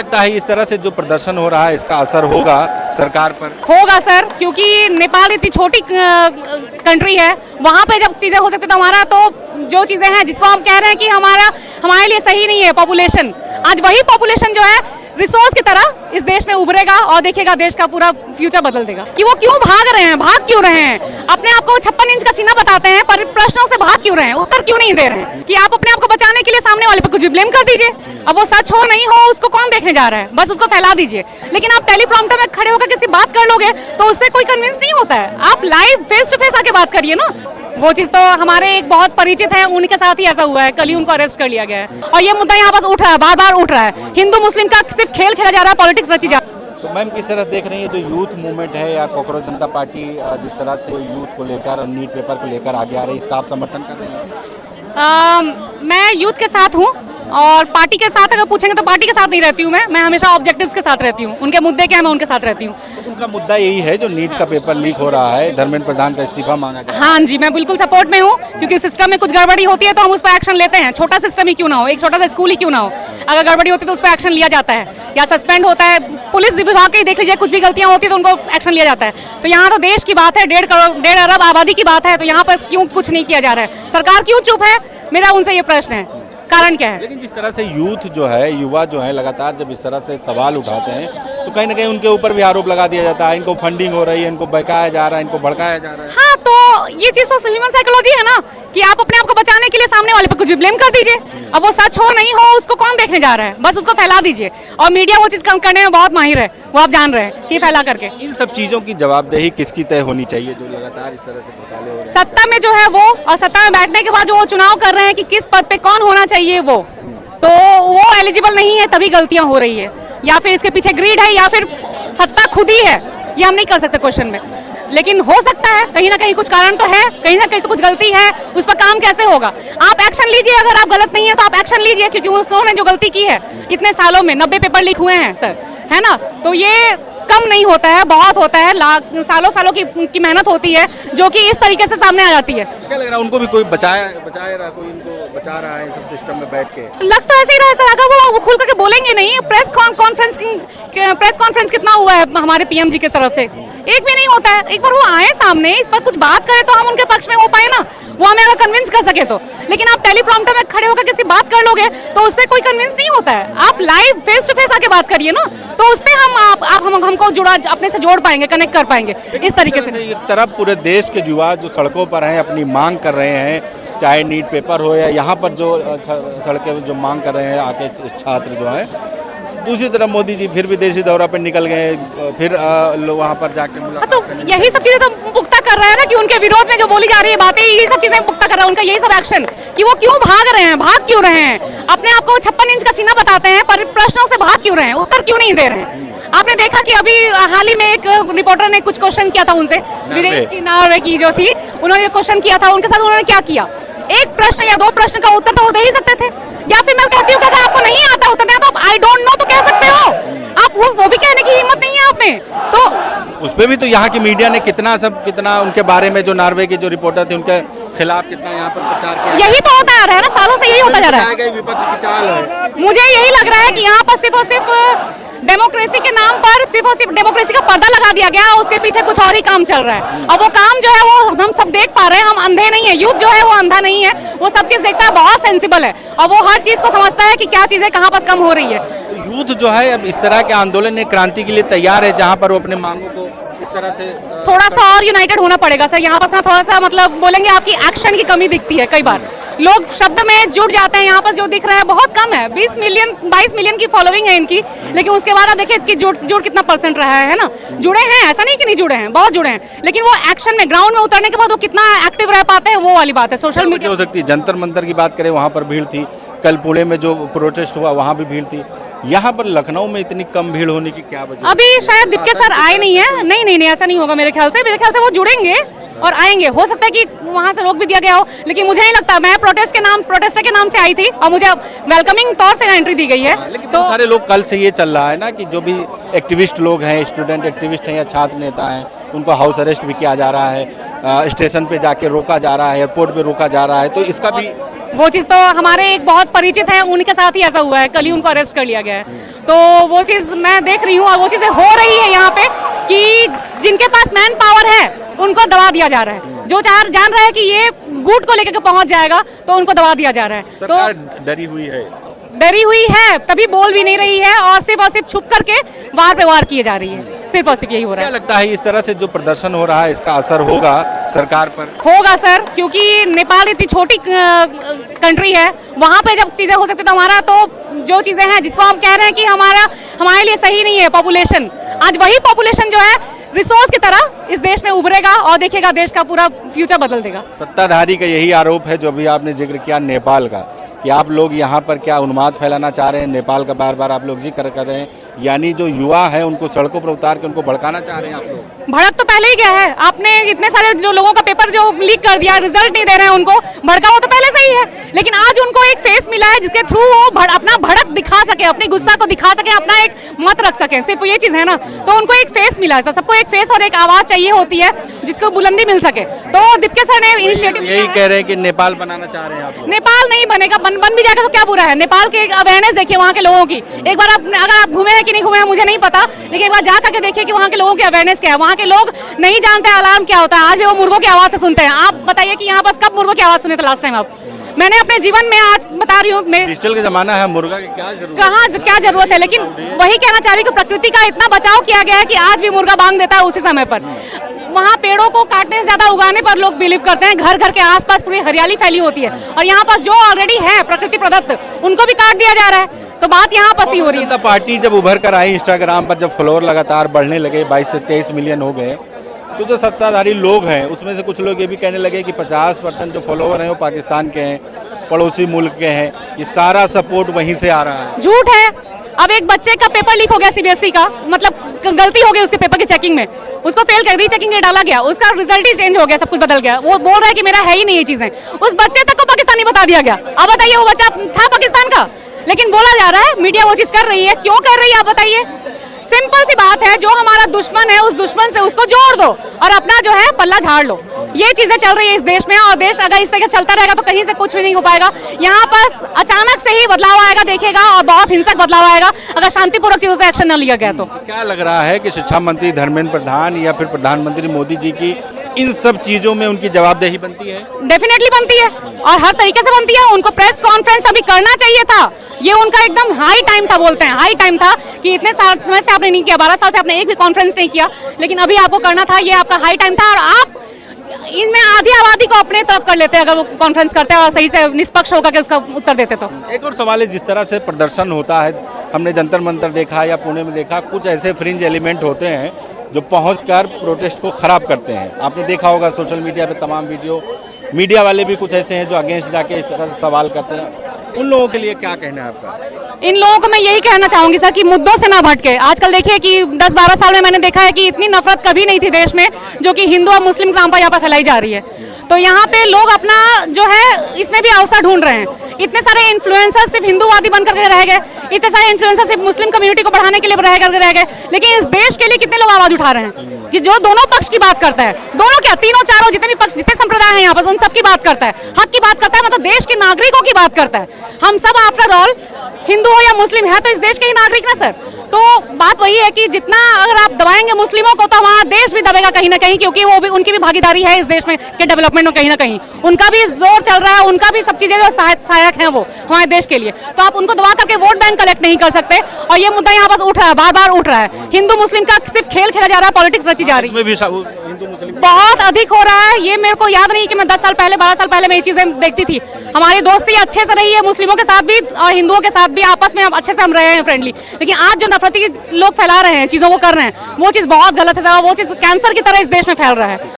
लगता है इस तरह से जो प्रदर्शन हो रहा है इसका असर होगा सरकार पर? होगा सर, क्योंकि नेपाल इतनी छोटी कंट्री है, वहाँ पे जब चीज़ें हो सकती तो हमारा तो जो चीज़ें हैं जिसको हम कह रहे हैं कि हमारे लिए सही नहीं है पॉपुलेशन, आज वही पॉपुलेशन जो है रिसोर्स की तरह इस देश में उभरेगा और देखिएगा देश का पूरा फ्यूचर बदल देगा। कि वो क्यों भाग रहे हैं, भाग क्यों रहे हैं, अपने आप को 56 इंच का सीना बताते हैं पर प्रश्नों से भाग क्यों रहे हैं, उत्तर क्यों नहीं दे रहे हैं? कि आप अपने आप को बचाने के लिए सामने वाले पर कुछ भी ब्लेम कर दीजिए, अब वो सच हो नहीं हो उसको कौन देखने जा रहा है, बस उसको फैला दीजिए। लेकिन आप टेलीप्रॉम्प्टर में खड़े होकर किसी बात कर लोगे तो उससे कोई कन्विंस नहीं होता है, आप लाइव फेस टू फेस आके बात करिए ना। वो चीज तो हमारे एक बहुत परिचित है, उनके साथ ही ऐसा हुआ है, कल ही उनको अरेस्ट कर लिया गया है और ये मुद्दा यहाँ पास उठ रहा है, बार बार उठ रहा है। हिंदू मुस्लिम का सिर्फ खेल खेला जा रहा है, पॉलिटिक्स रची जा रही है। तो मैम किस तरह देख रही है जो यूथ मूवमेंट है या कॉकरोच जनता पार्टी जिस तरह से यूथ को लेकर नीट पेपर को लेकर आगे आ रही है, इसका आप समर्थन कर रहे हैं? मैं यूथ के साथ हूँ और पार्टी के साथ अगर पूछेंगे तो पार्टी के साथ नहीं रहती हूँ मैं हमेशा ऑब्जेक्टिव्स के साथ रहती हूँ, उनके मुद्दे क्या है मैं उनके साथ रहती हूँ। उनका मुद्दा यही है जो नीट का पेपर लीक हो रहा है, धर्मेंद्र प्रधान का इस्तीफा मांगा गया। हाँ जी, मैं बिल्कुल सपोर्ट में हूँ, क्योंकि सिस्टम में कुछ गड़बड़ी होती है तो हम उस पर एक्शन लेते हैं, छोटा सिस्टम ही क्यों ना हो, एक छोटा सा स्कूल ही क्यों ना हो, अगर गड़बड़ी होती है तो उस पर एक्शन लिया जाता है या सस्पेंड होता है। पुलिस विभाग के देख लीजिए, कुछ भी गलतियाँ होती है तो उनको एक्शन लिया जाता है। तो यहाँ तो देश की बात है, 1.5 अरब आबादी की बात है, तो यहाँ पर क्यों कुछ नहीं किया जा रहा है, सरकार क्यों चुप है, मेरा उनसे ये प्रश्न है, कारण क्या है? लेकिन जिस तरह से यूथ जो है, युवा जो है, लगातार जब इस तरह से सवाल उठाते हैं तो कहीं ना कहीं उनके ऊपर भी आरोप लगा दिया जाता है, इनको फंडिंग हो रही है, इनको बहकाया जा रहा है, इनको भड़काया जा रहा है। हाँ, तो ये चीज तो ह्यूमन साइकोलॉजी है ना, कि आप अपने आप को बचाने के लिए सामने वाले पर कुछ भी ब्लेम कर दीजिए, अब वो सच हो नहीं हो उसको कौन देखने जा रहा है, बस उसको फैला दीजिए। और मीडिया वो चीज कम करने में बहुत माहिर है, वो आप जान रहे हैं कि फैला करके। इन सब चीजों की जवाबदेही किसकी तय होनी चाहिए जो लगातार इस तरह से घोटाले हो रहे हैं? सत्ता में जो है वो, और सत्ता में बैठने के बाद जो वो चुनाव कर रहे हैं कि किस पद पे कौन होना चाहिए, वो तो वो एलिजिबल नहीं है तभी गलतियां हो रही है, या फिर इसके पीछे ग्रीड है या फिर सत्ता खुद ही है, ये हम नहीं कर सकते क्वेश्चन में। लेकिन हो सकता है कहीं ना कहीं कुछ कारण तो है, कहीं ना कहीं तो कुछ गलती है, उस पर काम कैसे होगा? आप एक्शन लीजिए, अगर आप गलत नहीं है तो आप एक्शन लीजिए, क्योंकि उन्होंने जो गलती की है इतने सालों में 90 पेपर लीक हुए हैं सर, है ना, तो ये कम नहीं होता है, बहुत होता है, सालों की मेहनत होती है जो कि इस तरीके से सामने आ जाती है। क्या लग रहा है उनको भी कोई बचा रहा, कोई इनको बचा रहा है सब सिस्टम में बैठ के? लग तो ऐसे ही रहा है सर, अगर वो खुल करके बोलेंगे नहीं। प्रेस कॉन्फ्रेंस कितना हुआ है हमारे पीएम जी की तरफ से, एक भी नहीं होता है। एक बार वो आए सामने, इस पर कुछ बात करें तो हम उनके पक्ष में हो पाए ना, वो हमें अगर कन्विंस कर सके तो। लेकिन आप टेलीप्रॉम्प्टर में खड़े होकर किसी बात कर लोगे तो उस पर कोई कन्विंस नहीं होता है, आप लाइव फेस टू फेस आके बात करिए ना, तो उस पर हमको जुड़ा अपने से जोड़ पाएंगे, कनेक्ट कर पाएंगे इस तरीके से। एक तरफ पूरे देश के युवा जो सड़कों पर हैं, अपनी मांग कर रहे हैं, चाहे नीट पेपर हो या यहाँ पर जो सड़कें जो मांग कर रहे हैं आके छात्र जो हैं, दूसरी तरफ मोदी जी फिर विदेशी दौरा पर निकल गए, फिर वहाँ पर जाके तो यही सब चीजें तो पुख्ता कर रहा है ना, कि उनके विरोध में जो बोली जा रही है बातें, यही सब चीजें पुख्ता कर रहा है उनका यही सब एक्शन, कि वो क्यों भाग रहे हैं, भाग क्यों रहे हैं, अपने आप को 56 इंच का सीना बताते हैं पर प्रश्नों से भाग क्यों रहे हैं, उत्तर क्यों नहीं दे रहे हैं? आपने देखा कि अभी हाल ही में एक रिपोर्टर ने कुछ क्वेश्चन किया था उनसे, विदेश की नार्वे की जो थी, उन्होंने क्वेश्चन किया था, उनके साथ उन्होंने क्या किया, एक प्रश्न या 2 प्रश्न का उत्तर तो वो दे ही सकते थे। या फिर मैं कहती हूँ कि अगर आपको नहीं आता उत्तर तो आप आई डोंट नो तो कह सकते हो, आप वो भी कहने की हिम्मत नहीं है आप में। तो उस पे भी तो यहाँ की मीडिया ने कितना उनके बारे में, जो नॉर्वे के जो रिपोर्टर थे उनके खिलाफ कितना यहाँ पर प्रचार किया। यही तो होता आ रहा है ना, सालों से यही होता जा रहा है। विपक्ष की चाल है। मुझे यही लग रहा है कि यहाँ पर सिर्फ और सिर्फ डेमोक्रेसी के नाम पर सिर्फ और सिर्फ डेमोक्रेसी का पर्दा लगा दिया गया, उसके पीछे कुछ और ही काम चल रहा है। और वो काम जो है वो हम सब देख पा रहे हैं, हम अंधे नहीं है, यूथ जो है वो अंधा नहीं है, वो सब चीज देखता है, बहुत सेंसिबल है और वो हर चीज को समझता है कि क्या चीजें कहाँ पर कम हो रही है। यूथ जो है अब इस तरह के आंदोलन ने क्रांति के लिए तैयार है, जहाँ पर वो अपने मांगों को इस तरह से थोड़ा सा और यूनाइटेड होना पड़ेगा सर, यहाँ पर थोड़ा सा मतलब बोलेंगे आपकी एक्शन की कमी दिखती है, कई बार लोग शब्द में जुड़ जाते हैं, यहाँ पर जो दिख रहा है बहुत कम है, 22 मिलियन की फॉलोइंग है इनकी, लेकिन उसके बाद आप देखिए इसकी जुड़ कितना % रहा है ना, जुड़े हैं, ऐसा नहीं कि नहीं जुड़े हैं, बहुत जुड़े हैं, लेकिन वो एक्शन में ग्राउंड में उतरने के बाद वो कितना एक्टिव रह पाते हैं, वो वाली बात है। सोशल मीडिया हो सकती है, जंतर मंतर की बात करें वहाँ पर भीड़ थी, कल पुणे में जो प्रोटेस्ट हुआ वहाँ भी भीड़ थी, यहाँ पर लखनऊ में इतनी कम भीड़ होने की क्या वजह? अभी शायद दीपिका सर आए नहीं है, नहीं ऐसा नहीं होगा मेरे ख्याल से वो जुड़ेंगे और आएंगे, हो सकता है कि वहाँ से रोक भी दिया गया हो, लेकिन मुझे नहीं लगता। मैं प्रोटेस्टर के नाम से आई थी और मुझे वेलकमिंग तौर से एंट्री दी गई है। लेकिन तो सारे लोग कल से ये चल रहा है ना कि जो भी एक्टिविस्ट लोग हैं, स्टूडेंट एक्टिविस्ट हैं या छात्र नेता हैं, उनको हाउस अरेस्ट भी किया जा रहा है, स्टेशन पे जाके रोका जा रहा है, एयरपोर्ट पे रोका जा रहा है, तो इसका भी वो चीज़ तो हमारे एक बहुत परिचित है, उनके साथ ही ऐसा हुआ है, कल ही उनको अरेस्ट कर लिया गया है। तो वो चीज़ मैं देख रही हूँ और वो चीज़ें हो रही है यहाँ पे कि जिनके पास मैन पावर है उनको दबा दिया जा रहा है, जो जान रहा है कि ये गुट को लेकर के पहुंच जाएगा तो उनको दबा दिया जा रहा है। सरकार तो डरी हुई है तभी बोल भी नहीं रही है और सिर्फ छुप करके वार पे वार किए जा रही है, सिर्फ और सिर्फ यही हो रहा क्या है। लगता है इस तरह से जो प्रदर्शन हो रहा है इसका असर होगा सरकार पर? होगा सर, क्योंकि नेपाल इतनी छोटी कंट्री है, वहाँ पे जब चीज़ें हो सकती तो हमारा तो जो चीज़ें हैं जिसको हम कह रहे हैं कि हमारे लिए सही नहीं है पॉपुलेशन, आज वही पॉपुलेशन जो है रिसोर्स की तरह इस देश में उभरेगा और देखिएगा देश का पूरा फ्यूचर बदल देगा। सत्ताधारी का यही आरोप है जो अभी आपने जिक्र किया नेपाल का, कि आप लोग यहाँ पर क्या उन्माद फैलाना चाह रहे हैं, नेपाल का बार बार आप लोग जिक्र कर रहे हैं, यानी जो युवा है उनको सड़कों पर उतार के उनको भड़काना चाह रहे हैं आप लोग। भड़क तो पहले ही गया है, आपने इतने सारे जो लोगों का पेपर जो लीक कर दिया, रिजल्ट नहीं दे रहे हैं उनको, भड़का वो तो पहले से ही है, लेकिन आज उनको एक फेस मिला है जिसके थ्रू वो अपना भड़क दिखा सके, अपनी गुस्सा को दिखा सके, अपना एक मत रख सके, सिर्फ ये चीज़ है ना। तो उनको एक फेस मिला है, सबको एक फेस और एक आवाज़ चाहिए होती है जिसको बुलंदी मिल सके। तो दीपके सर ने इनिशिएटिव यही कह रहे हैं कि नेपाल बनाना चाह रहे हैं आप लोग। नेपाल नहीं बनेगा, बन भी जाएगा तो क्या बुरा है। नेपाल के अवेयरनेस देखिए वहाँ के लोगों की, एक बार अगर आप घूमे हैं कि नहीं घूमे हैं मुझे नहीं पता, लेकिन एक बार जा करके देखिए कि वहाँ के लोगों की अवेयरनेस क्या है। वहाँ के लोग नहीं जानते अलार्म क्या होता है, आज भी वो मुर्गों की आवाज़ से सुनते हैं। आप बताइए कि यहाँ पर कब मुर्गों की आवाज़ सुने थे लास्ट टाइम आप? मैंने अपने जीवन में आज बता रही हूँ, डिजिटल का जमाना है, मुर्गा की क्या जरूरत कहाँ क्या जरूरत है, लेकिन वही कहना चाह रही हूँ कि प्रकृति का इतना बचाव किया गया है कि आज भी मुर्गा बांग देता है उसी समय पर। वहाँ पेड़ों को काटने से ज्यादा उगाने पर लोग बिलीव करते हैं, घर घर के आसपास पूरी हरियाली फैली होती है और यहाँ पास जो ऑलरेडी है प्रकृति प्रदत्त उनको भी काट दिया जा रहा है। तो बात यहाँ पर ही हो रही है। जनता पार्टी जब उभर कर आई इंस्टाग्राम पर, जब फॉलोअर लगातार बढ़ने लगे, 22 से 23 मिलियन हो गए, तो जो सत्ताधारी लोग हैं उसमें से कुछ लोग ये भी कहने लगे कि 50% जो फॉलोअर हैं वो पाकिस्तान के हैं, पड़ोसी मुल्क के हैं, ये सारा सपोर्ट वहीं से आ रहा है। झूठ है। अब एक बच्चे का पेपर लीक हो गया सीबीएसई का, मतलब गलती हो गई उसके पेपर की चेकिंग में, उसको फेल कर रीचेकिंग में डाला गया, उसका रिजल्ट ही चेंज हो गया, सब कुछ बदल गया। वो बोल रहा है कि मेरा है ही नहीं ये चीजें, उस बच्चे तक को पाकिस्तानी बता दिया गया। अब बताइए वो बच्चा था पाकिस्तान का, लेकिन बोला जा रहा है, मीडिया वो चीज कर रही है, क्यों कर रही है आप बताइए? सिंपल सी बात है, जो हमारा दुश्मन है उस दुश्मन से उसको जोड़ दो और अपना जो है पल्ला झाड़ लो। ये चीजें चल रही है इस देश में और देश अगर इस तरह चलता रहेगा तो कहीं से कुछ भी नहीं हो पाएगा। यहाँ पर अचानक से ही बदलाव आएगा देखिएगा, और बहुत हिंसक बदलाव आएगा अगर शांतिपूर्वक चीजों से एक्शन न लिया गया तो। क्या लग रहा है कि शिक्षा मंत्री धर्मेंद्र प्रधान या फिर प्रधानमंत्री मोदी जी की इन सब चीजों में उनकी जवाबदेही बनती है? डेफिनेटली बनती है और हर तरीके से बनती है। उनको प्रेस कॉन्फ्रेंस अभी करना चाहिए था, ये उनका एकदम हाई टाइम था, बोलते हैं हाई टाइम था कि इतने समय से आपने नहीं किया, 12 साल से आपने एक भी कॉन्फ्रेंस नहीं किया, लेकिन अभी आपको करना था, ये आपका हाई टाइम था। और आप इनमें आधी आबादी को अपने तरफ कर लेते हैं अगर वो कॉन्फ्रेंस करते हैं और सही से निष्पक्ष होकर के उसका उत्तर देते तो। एक और सवाल है, जिस तरह से प्रदर्शन होता है, हमने जंतर मंतर देखा या पुणे में देखा, कुछ ऐसे फ्रिंज एलिमेंट होते हैं जो पहुंचकर प्रोटेस्ट को खराब करते हैं। आपने देखा होगा सोशल मीडिया पे तमाम वीडियो, मीडिया वाले भी कुछ ऐसे हैं जो अगेंस्ट जाके इस तरह से सवाल करते हैं। उन लोगों के लिए क्या कहना है आपका? इन लोगों को मैं यही कहना चाहूंगी सर कि मुद्दों से ना भटके। आजकल देखिए कि 10-12 साल में मैंने देखा है कि इतनी नफरत कभी नहीं थी देश में जो कि हिंदू और मुस्लिम नाम पर यहाँ पर फैलाई जा रही है। तो यहाँ पे लोग अपना जो है इसमें भी अवसर ढूंढ रहे हैं। इतने सारे इन्फ्लुएंसर्स सिर्फ हिंदूवादी बनकर के रह गए, इतने सारे इन्फ्लुएंसर्स सिर्फ मुस्लिम कम्युनिटी को बढ़ाने के लिए रह गए, लेकिन इस देश के लिए कितने लोग आवाज उठा रहे हैं कि जो दोनों पक्ष की बात करता है, दोनों क्या तीनों चारों जितने भी पक्ष, जितने संप्रदाय हैं यहाँ पर, उन सब की बात करता है, हक की बात करता है, मतलब देश के नागरिकों की बात करता है। हम सब आफ्टर ऑल हिंदू हो या मुस्लिम है तो इस देश के ही नागरिक ना सर। तो बात वही है कि जितना अगर आप दबाएंगे मुस्लिमों को तो हमारा देश भी दबेगा कहीं ना कहीं, क्योंकि वो भी उनकी भी भागीदारी है इस देश में के डेवलपमेंट में, कहीं ना कहीं उनका भी जोर चल रहा है, उनका भी सब चीजें जो सहायक हैं वो हमारे देश के लिए। तो आप उनको दबा करके वोट बैंक कलेक्ट नहीं कर सकते। और ये मुद्दा यहाँ पास उठ रहा है, बार बार उठ रहा है, हिंदू मुस्लिम का सिर्फ खेल खेला जा रहा है, पॉलिटिक्स रची जा रही है, बहुत अधिक हो रहा है। ये मेरे को याद नहीं कि मैं 10 साल पहले 12 साल पहले मैं ये चीजें देखती थी। हमारी दोस्ती अच्छे से रही है मुस्लिमों के साथ भी और हिंदुओं के साथ भी, आपस में अच्छे से हम रहे हैं फ्रेंडली, लेकिन आज जो नफरती लोग फैला रहे हैं, चीजों को कर रहे हैं, वो चीज बहुत गलत है, वो चीज कैंसर की तरह इस देश में फैल रहा है।